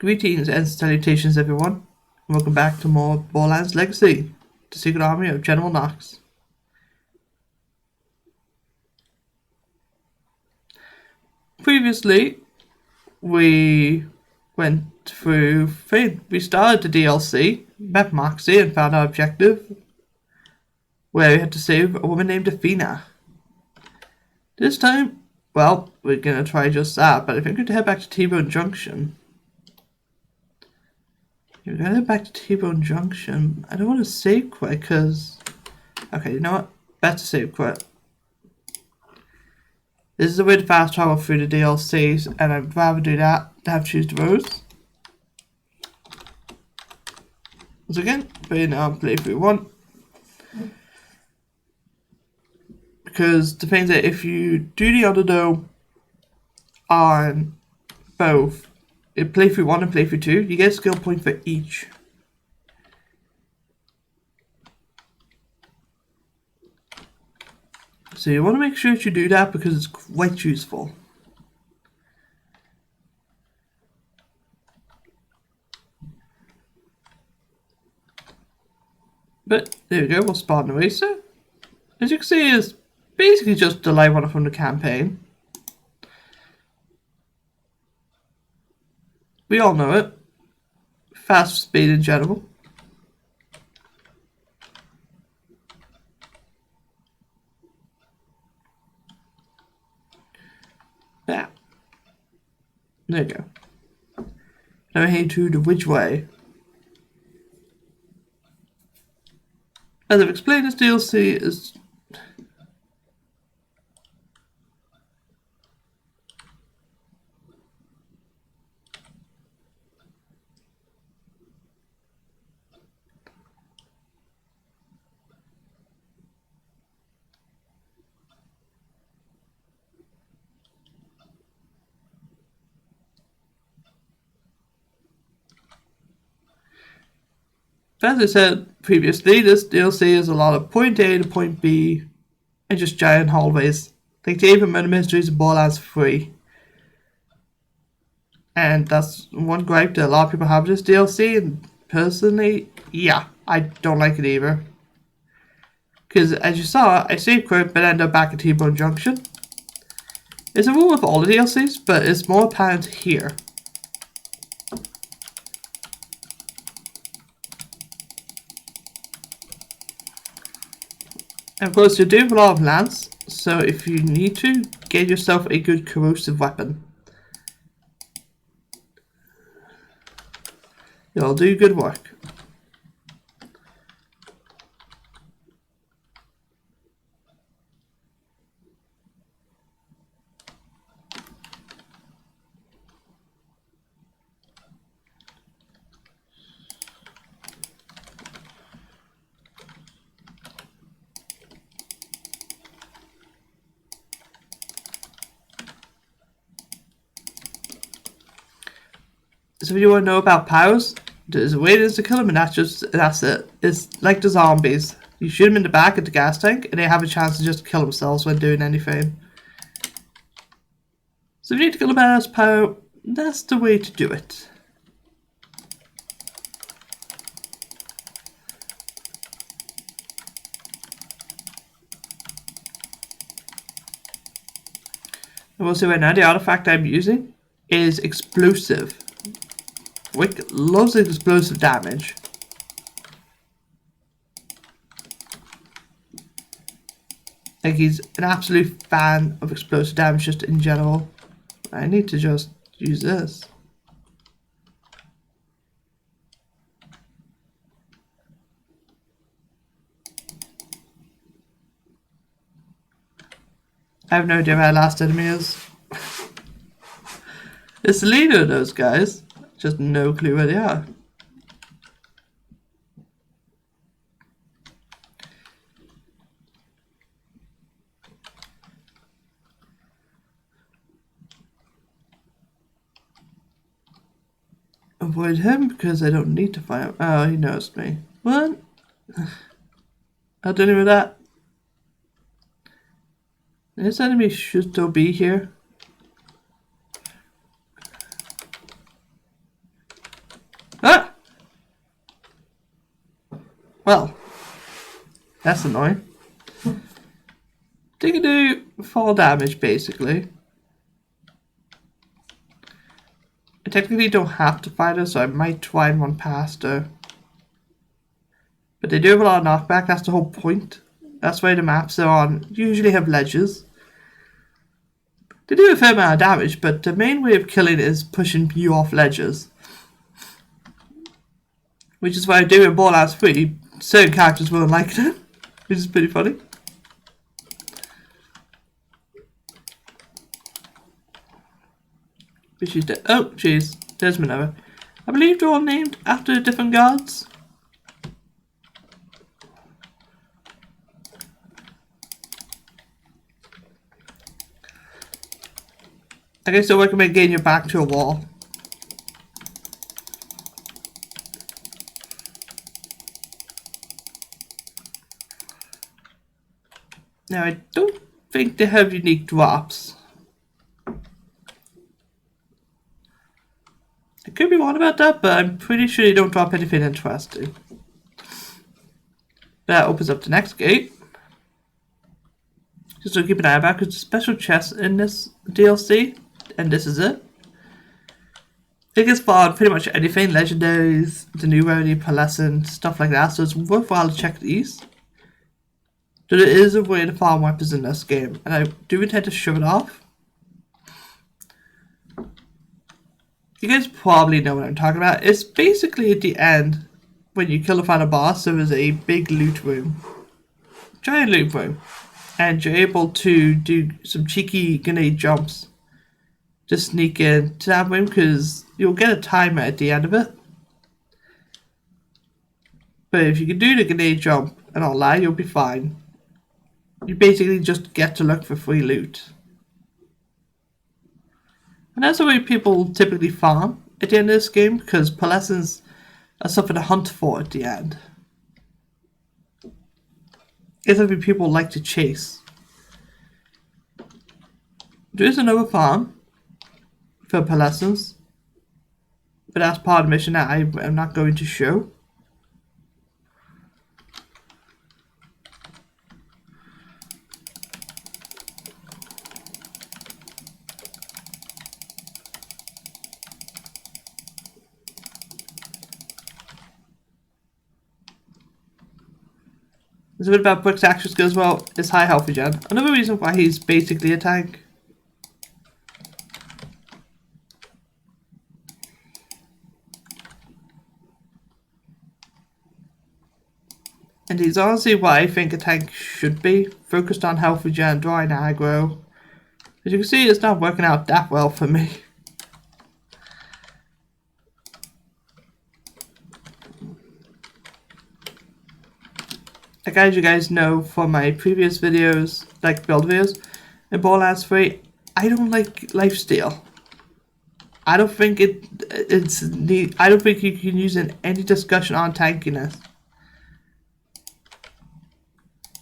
Greetings and salutations, everyone. Welcome back to more Borderlands Legacy, the Secret Army of General Knox. Previously, we went through, we started the DLC, met Moxie and found our objective, where we had to save a woman named Athena. This time, well, we're gonna try just that, but I think we're gonna head back to T-Bone Junction. We're gonna head back to T-Bone Junction. I don't want to save quit because... Okay, you know what? Better save quit. This is a way to fast travel through the DLCs, and I'd rather do that than have to choose the roads. Once again, playing on playthrough 1. Because the thing is that if you do the underdome on both, in playthrough 1 and playthrough 2, you get a skill point for each. So you want to make sure that you do that because it's quite useful. But there we go, we'll spawn the racer. As you can see, it's basically just the live one from the campaign. We all know it. Fast speed in general. Yeah. There you go. Now we head to the which way. As I've explained, this DLC is... As I said previously, this DLC is a lot of point A to point B and just giant hallways. Like the even murder mysteries of Borderlands 3. And that's one gripe that a lot of people have with this DLC, and personally, yeah, I don't like it either. Because as you saw, I saved quit but ended up back at T-Bone Junction. It's a rule with all the DLCs, but it's more apparent here. And of course, you're doing a lot of lance, so if you need to, get yourself a good corrosive weapon. It'll do good work. So if you want to know about powers, there's a way to kill them, and that's it. It's like the zombies. You shoot them in the back at the gas tank, and they have a chance to just kill themselves when doing anything. So if you need to kill a badass power, that's the way to do it. I will say right now, the artifact I'm using is explosive. Wick loves explosive damage. Like, he's an absolute fan of explosive damage just in general. I need to just use this. I have no idea where our last enemy is. It's the leader of those guys. Just no clue where they are. Avoid him because I don't need to find him. Oh, he knows me. What? I'll do with that. This enemy should still be here. Well, that's annoying. They can do fall damage, basically. I technically don't have to fight her, so I might try and run past her. But they do have a lot of knockback, that's the whole point. That's why the maps they're on usually have ledges. They do a fair amount of damage, but the main way of killing is pushing you off ledges. Which is why I do in Borderlands 3, certain characters won't like it, which is pretty funny. But she's dead. Oh, jeez. There's Minerva. I believe they're all named after different gods. I guess I recommend getting your back to a wall. Now, I don't think they have unique drops. I could be wrong about that, but I'm pretty sure they don't drop anything interesting. That opens up the next gate. Just to keep an eye out, because there's a special chest in this DLC, and this is it. It gets spawned pretty much anything, legendaries, the new rarity, pearlescent, stuff like that, so it's worthwhile to check these. So there is a way to farm weapons in this game, and I do intend to show it off. You guys probably know what I'm talking about. It's basically at the end, when you kill the final boss, there is a big loot room. Giant loot room. And you're able to do some cheeky grenade jumps to sneak in to that room, because you'll get a timer at the end of it. But if you can do the grenade jump and all that, you'll be fine. You basically just get to look for free loot. And that's the way people typically farm at the end of this game, because pearlescents are something to hunt for at the end. It's something people like to chase. There is another farm for pearlescents, but that's part of the mission that I am not going to show. There's a bit about Brick's action skills as well. It's high health regen. Another reason why he's basically a tank. And he's honestly what I think a tank should be. Focused on health regen, drawing aggro. As you can see, it's not working out that well for me. Like as you guys know from my previous videos, like build videos, in Borderlands 3, I don't like lifesteal. I don't think I don't think you can use it in any discussion on tankiness.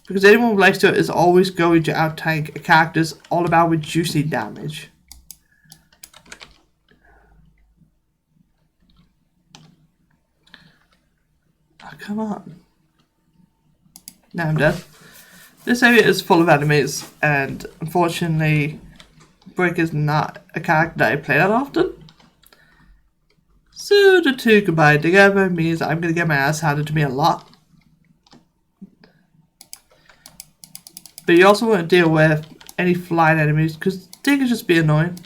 Because anyone with lifesteal is always going to out-tank a character that's all about reducing damage. Oh, come on. Now I'm dead. This area is full of enemies, and unfortunately, Brick is not a character that I play that often. So the two combined together means I'm going to get my ass handed to me a lot. But you also want to deal with any flying enemies, because they can just be annoying.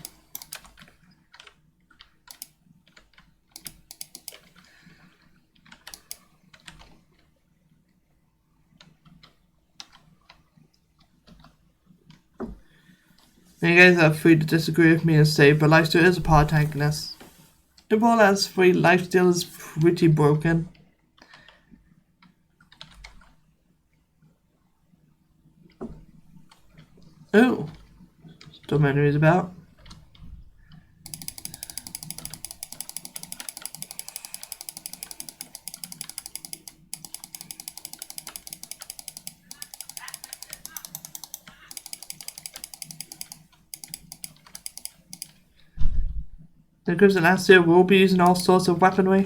And you guys are free to disagree with me and say, but lifesteal is a part of tankiness. In Borderlands 3, lifesteal is pretty broken. Oh, still enemies about. There goes an answer. We'll be using all sorts of weaponry.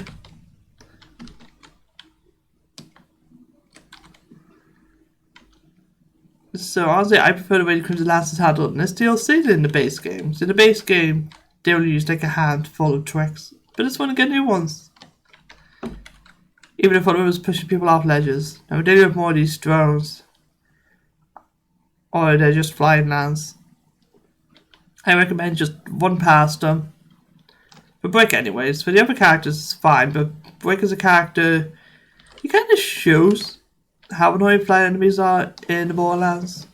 So honestly, I prefer the way the Crimson Lance is handled in this DLC than in the base game. So in the base game, they only use like a handful of tricks, but this one get new ones. Even if one of them was pushing people off ledges. Now we do have more of these drones, or they're just flying lands. I recommend just run past them. For Brick anyways, for the other characters it's fine, but Brick as a character, he kind of shows how annoying flying enemies are in the Borderlands.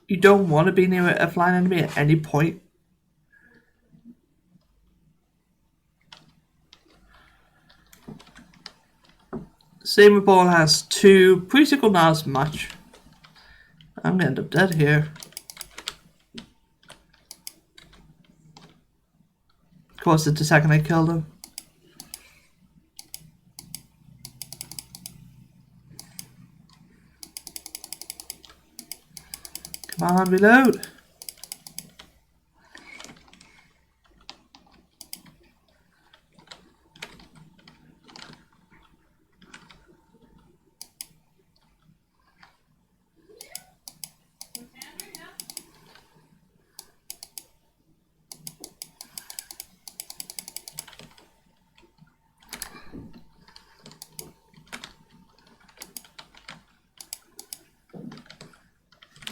You don't want to be near a flying enemy at any point. Same with Borderlands 2, pre-sequel not as much. I'm gonna end up dead here. Of course, it's the second I killed him. Come on, reload.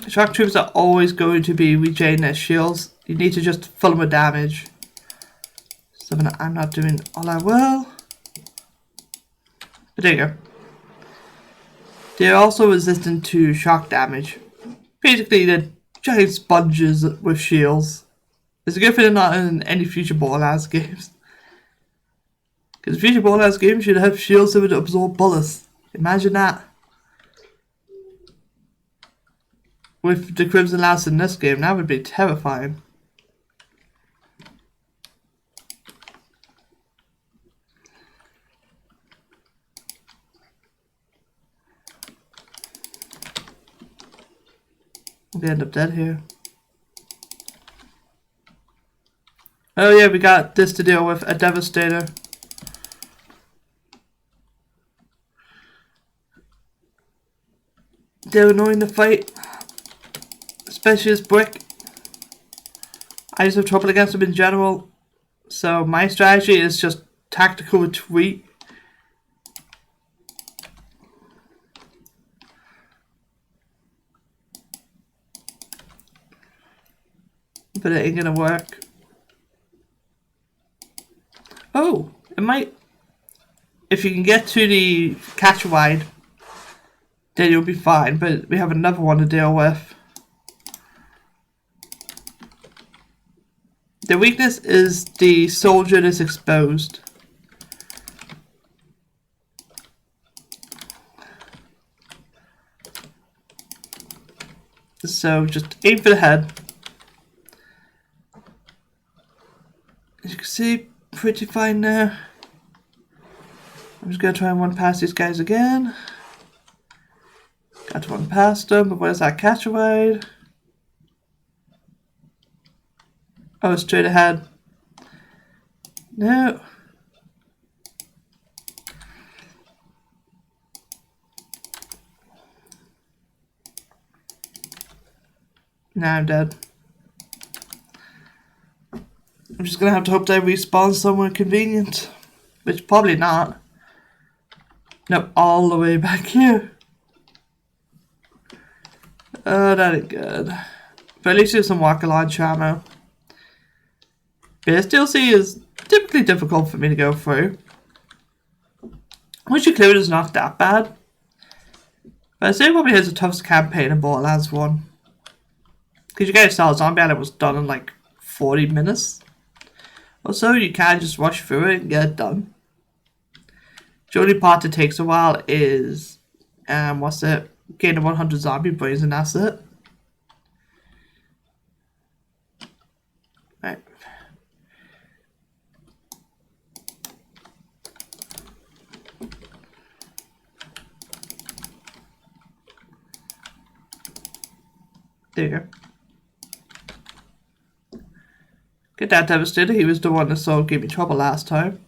Shock troops are always going to be regaining their shields. You need to just fill them with damage. Something I'm not doing all that well. But there you go. They're also resistant to shock damage. Basically, they're giant sponges with shields. It's a good thing they're not in any future Borderlands games. Because future Borderlands games should have shields that would absorb bullets. Imagine that. With the Crimson Lance in this game, that would be terrifying. I'm gonna end up dead here. Oh yeah, we got this to deal with, a Devastator. They're annoying to fight. Especially as Brick. I just have trouble against them in general. So my strategy is just tactical retreat. But it ain't gonna work. Oh, it might. If you can get to the catch wide, then you'll be fine. But we have another one to deal with. The weakness is the soldier that's exposed. So just aim for the head. As you can see, pretty fine there. I'm just going to try and run past these guys again. Got to run past them, but where's that catch wide? Oh, straight ahead. No. Now I'm dead. I'm just gonna have to hope they respawn somewhere convenient. Which probably not. Nope, all the way back here. Oh, that ain't good. But at least there's some walk launch ammo. This DLC is typically difficult for me to go through. Once you clear it, it's not that bad. But I'd say it probably has the toughest campaign in Borderlands 1. Because you guys saw Zombie Island was done in like 40 minutes. Also, you can just rush through it and get it done. The only part that takes a while is, what's it? Gaining 100 zombie brains and that's it. Right. There you go. Get that Devastator, he was the one that gave me trouble last time.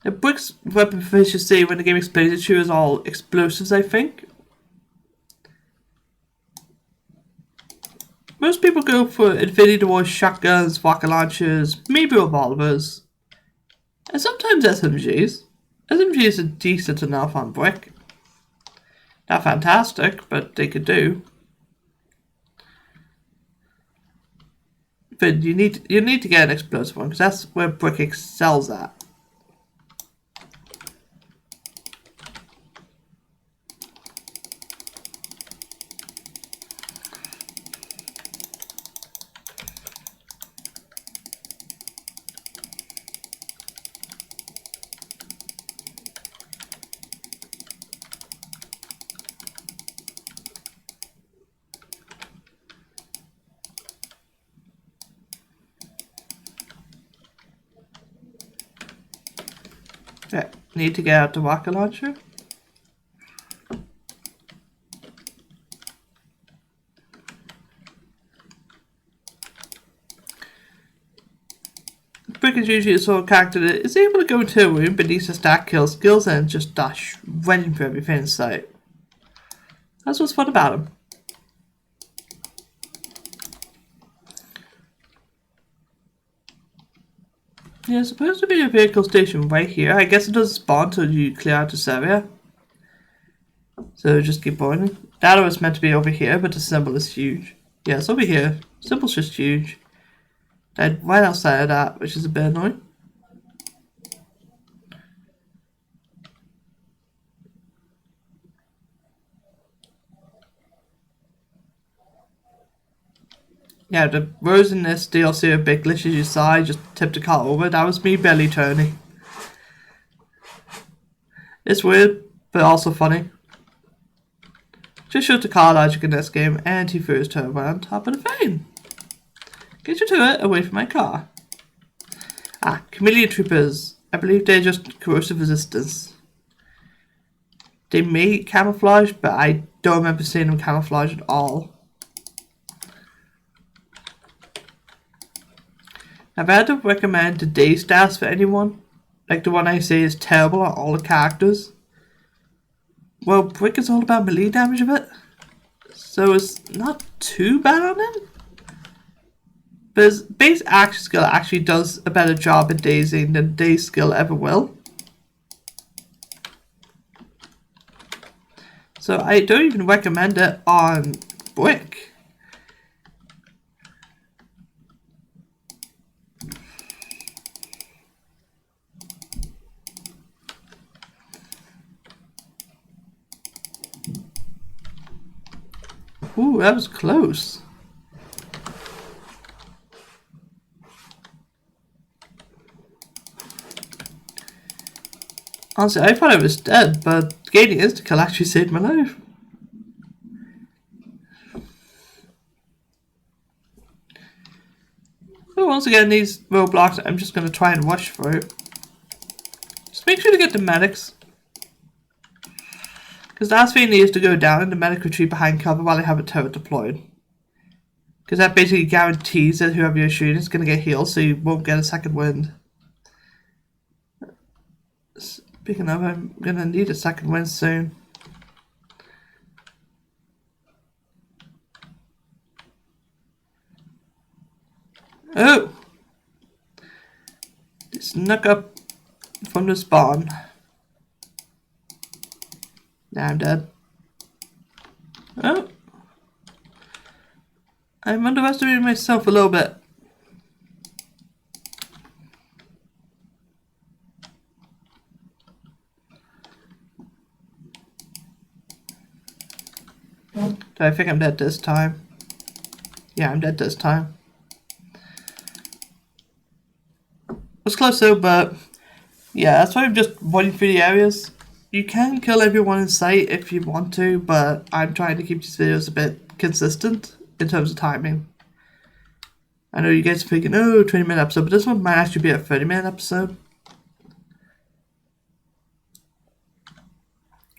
The Brick's weapon proficiency when the game explains it to you is all explosives, I think. Most people go for Infinity Wars shotguns, rocket launchers, maybe revolvers, and sometimes SMGs. SMGs are decent enough on Brick. Not fantastic, but they could do. But you need to get an explosive one because that's where Brick excels at. Yeah, need to get out the rocket launcher. Brick is usually a sort of character that is able to go into a room but needs to stack kill skills and just dash running for everything in sight. That's what's fun about him. Yeah, there's supposed to be a vehicle station right here. I guess it doesn't spawn until you clear out this area. So just keep going. That was meant to be over here, but the symbol is huge. Yeah, it's over here. Symbol's just huge. Died right outside of that, which is a bit annoying. Yeah, the roads in this DLC are a bit glitchy as you saw. I just tipped the car over. That was me belly turning. It's weird, but also funny. Just shows the car logic in this game, and he threw his turbo on top of the thing. Get your turret away from my car. Ah, chameleon troopers. I believe they're just corrosive resistance. They may camouflage, but I don't remember seeing them camouflage at all. If I had to recommend today's stats for anyone, like the one I say is terrible on all the characters, well, Brick is all about melee damage of it, so it's not too bad on him. But his base action skill actually does a better job at dazing than Daze skill ever will. So I don't even recommend it on Brick. Ooh, that was close. Honestly, I thought I was dead, but gaining insta-kill actually saved my life. So once again, these roadblocks, I'm just going to try and rush through. Just make sure to get the medics. Because the last thing needs to go down and the medic retreat behind cover while I have a turret deployed. Because that basically guarantees that whoever you're shooting is going to get healed, so you won't get a second wind. Speaking of, I'm going to need a second wind soon. Oh! It snuck up from the spawn. Now I'm dead. Oh! I'm underestimating myself a little bit. Do I think I'm dead this time? Yeah, I'm dead this time. It was close though, but yeah, that's why I'm just running through the areas. You can kill everyone in sight if you want to, but I'm trying to keep these videos a bit consistent in terms of timing. I know you guys are thinking, oh, 20-minute episode, but this one might actually be a 30-minute episode.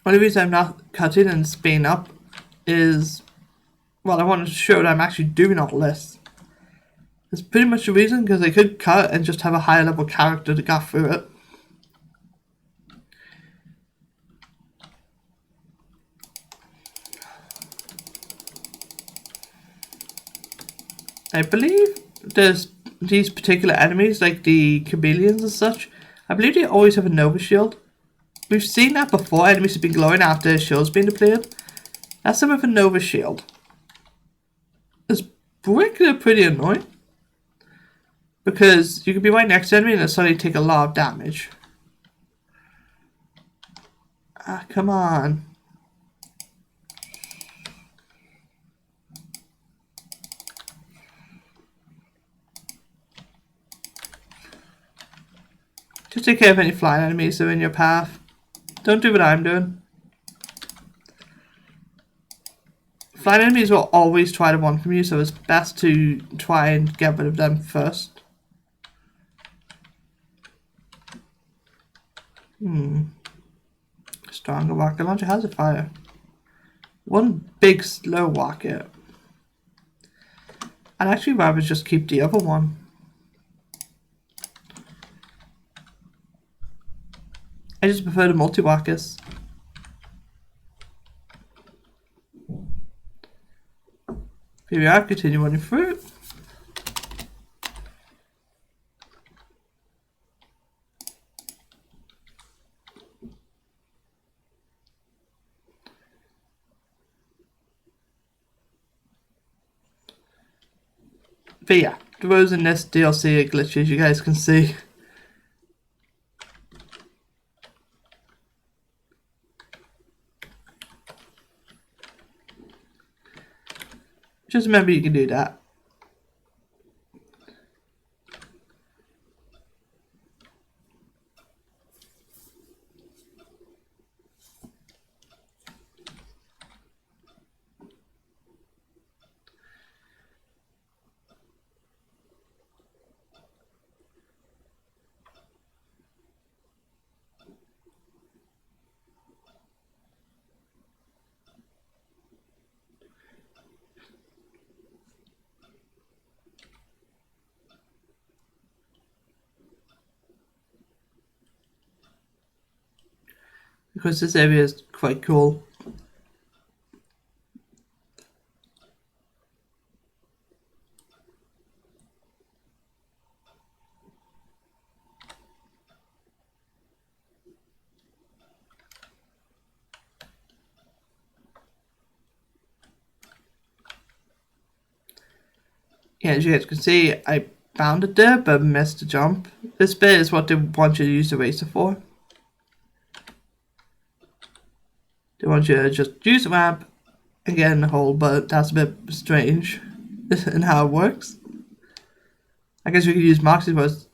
Only reason I'm not cutting and speeding up is, well, I wanted to show that I'm actually doing all this. That's pretty much the reason, because I could cut and just have a higher level character that got through it. I believe there's these particular enemies, like the chameleons and such. I believe they always have a Nova Shield. We've seen that before. Enemies have been glowing after a shield's been depleted. That's them with a Nova Shield. It's pretty annoying. Because you could be right next to enemy and suddenly take a lot of damage. Ah, come on. Just take care of any flying enemies that are in your path. Don't do what I'm doing. Flying enemies will always try to run from you, so it's best to try and get rid of them first. Stronger rocket launcher has a fire. One big slow rocket. I'd actually rather just keep the other one. I just prefer the multi-rockets. Here we are, continue running through. But yeah, the roads in this DLC are glitchy, as you guys can see. Just remember you can do that. Because this area is quite cool. Yeah, as you guys can see, I found it there, but missed the jump. This bit is what they want you to use the racer for. They want you to just use the ramp and get in the hole, but that's a bit strange in how it works. I guess we could use Moxie's was.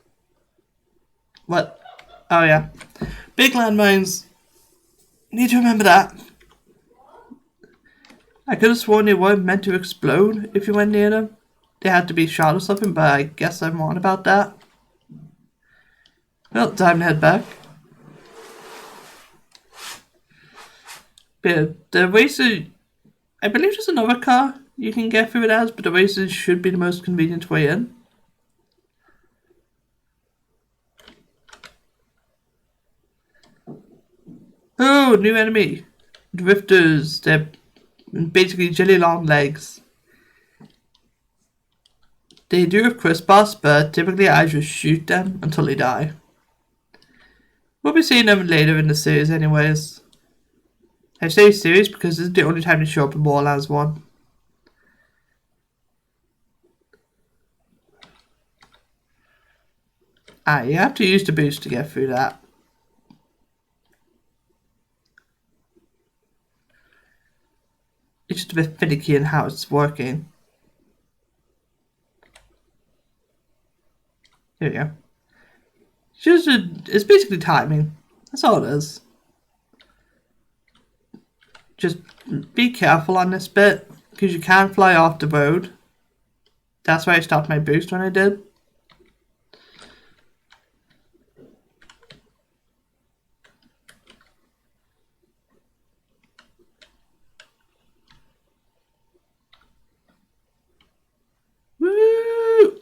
What? Oh yeah. Big landmines. Need to remember that. I could have sworn they weren't meant to explode if you went near them. They had to be shot or something, but I guess I'm wrong about that. Well, time to head back. But the racer, I believe there's another car you can get through it as, but the racer should be the most convenient way in. Oh, new enemy. Drifters, they're basically jelly long legs. They do have crisscross, but typically I just shoot them until they die. We'll be seeing them later in the series anyways. I say series because this is the only time they show up in Borderlands 1. Ah, you have to use the boost to get through that. It's just a bit finicky in how it's working. There we go. It's basically timing. That's all it is. Just be careful on this bit, because you can fly off the road. That's why I stopped my boost when I did. Woo!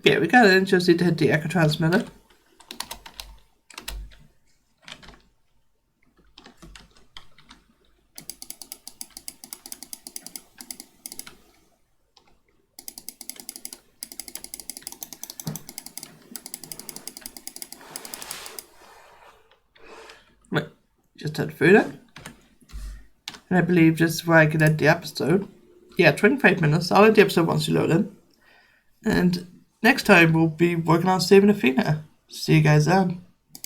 Yeah, we got it. Just need to hit the echo transmitter. just head through that. And I believe this is where I can end the episode. Yeah, 25 minutes. I'll end the episode once you load in. And next time we'll be working on saving Athena. See you guys then.